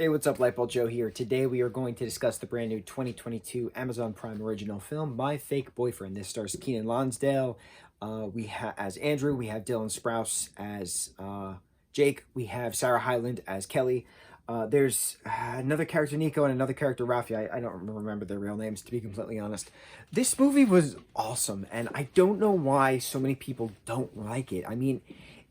Hey, what's up, Lightbolt Joe here. Today we are going to discuss the brand new 2022 Amazon Prime original film, My Fake Boyfriend. This stars Keenan Lonsdale. We have as Andrew. We have Dylan Sprouse as Jake. We have Sarah Hyland as Kelly. There's another character, Nico, and another character, Rafi. I don't remember their real names, to be completely honest. This movie was awesome, and I don't know why so many people don't like it. I mean,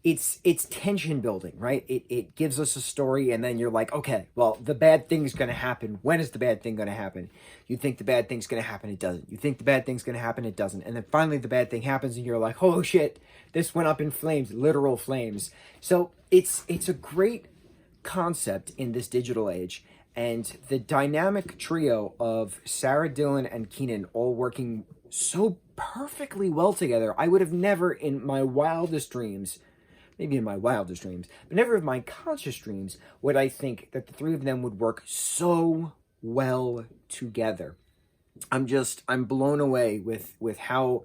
it's tension building, right? It gives us a story, and then you're like, okay, well, the bad thing's going to happen. When is the bad thing going to happen? You think the bad thing's going to happen, it doesn't. You think the bad thing's going to happen, it doesn't. And then finally the bad thing happens, and you're like, oh shit, this went up in flames, literal flames. So it's a great concept in this digital age, and the dynamic trio of Sarah, Dylan, and Keenan all working so perfectly well together. I would have never in my wildest dreams, maybe in my wildest dreams, but never in my conscious dreams, would I think that the three of them would work so well together. I'm blown away with how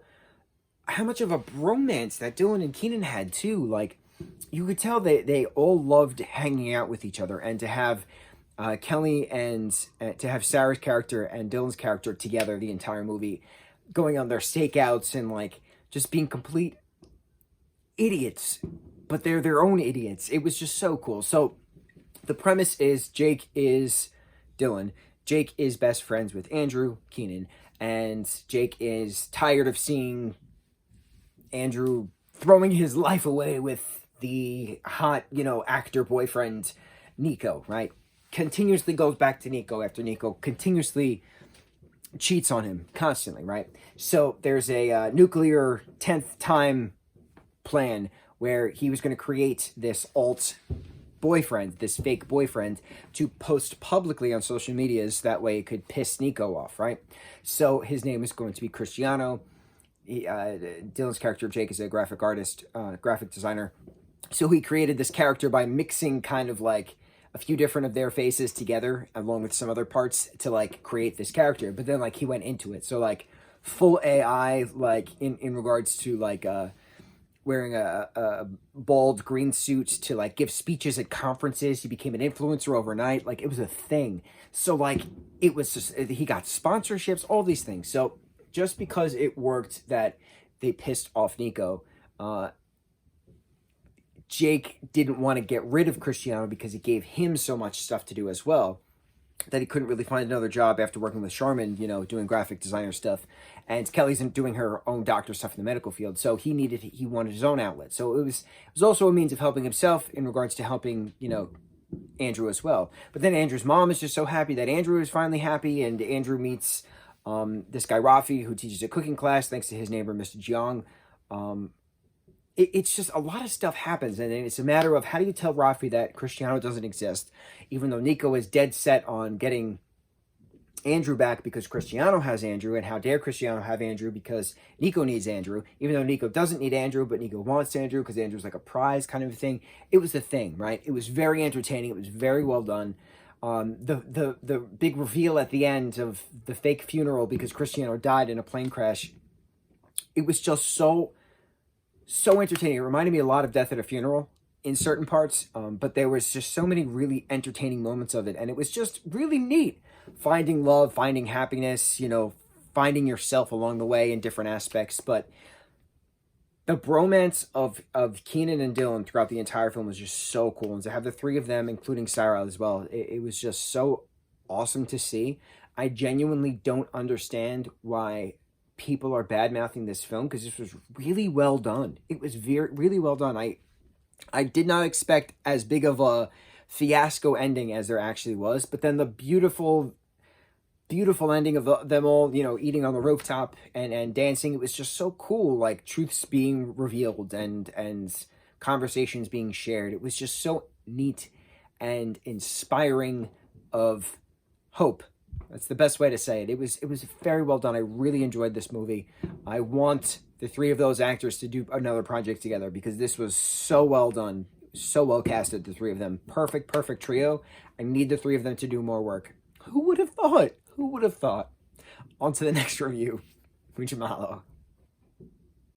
much of a bromance that Dylan and Keenan had too. Like, you could tell they all loved hanging out with each other, and to have Kelly and to have Sarah's character and Dylan's character together the entire movie, going on their stakeouts and like just being complete idiots, but they're their own idiots. It was just so cool. So the premise is Jake is Dylan. Jake is best friends with Andrew, Keenan, and Jake is tired of seeing Andrew throwing his life away with the hot, actor boyfriend, Nico, right? Continuously goes back to Nico after Nico continuously cheats on him constantly, right? So there's a nuclear 10th time plan where he was going to create this alt boyfriend, this fake boyfriend, to post publicly on social medias. That way it could piss Nico off, right? So his name is going to be Cristiano. Dylan's character, Jake, is a graphic artist, graphic designer. So he created this character by mixing kind of like a few different of their faces together along with some other parts to like create this character. But then like he went into it. So like full AI, like in regards to like wearing a bald green suit to like give speeches at conferences. He became an influencer overnight. Like, it was a thing. So like it was just, he got sponsorships, all these things. So just because it worked that they pissed off Nico, Jake didn't want to get rid of Cristiano because it gave him so much stuff to do as well that he couldn't really find another job after working with Charmin, doing graphic designer stuff. And Kelly's doing her own doctor stuff in the medical field. So he wanted his own outlet. So it was also a means of helping himself in regards to helping, Andrew as well. But then Andrew's mom is just so happy that Andrew is finally happy. And Andrew meets this guy, Rafi, who teaches a cooking class thanks to his neighbor, Mr. Jiang. It's just a lot of stuff happens, and it's a matter of how do you tell Rafi that Cristiano doesn't exist, even though Nico is dead set on getting Andrew back because Cristiano has Andrew, and how dare Cristiano have Andrew because Nico needs Andrew, even though Nico doesn't need Andrew, but Nico wants Andrew because Andrew's like a prize kind of a thing. It was the thing, right? It was very entertaining. It was very well done. The big reveal at the end of the fake funeral because Cristiano died in a plane crash, it was just so entertaining. It reminded me a lot of Death at a Funeral in certain parts, but there was just so many really entertaining moments of it, and it was just really neat. Finding love, finding happiness, finding yourself along the way in different aspects. But the bromance of Keenan and Dylan throughout the entire film was just so cool. And to have the three of them, including Sarah as well, it was just so awesome to see. I genuinely don't understand why people are bad-mouthing this film, because this was really well done. It was really well done. I did not expect as big of a fiasco ending as there actually was, but then the beautiful ending of them all, eating on the rooftop and dancing, it was just so cool, like truths being revealed and conversations being shared. It was just so neat and inspiring of hope. That's the best way to say it. It was very well done. I really enjoyed this movie. I want the three of those actors to do another project together because this was so well done, so well casted, the three of them. Perfect trio. I need the three of them to do more work. Who would have thought? Who would have thought? On to the next review. Mucho mahalo.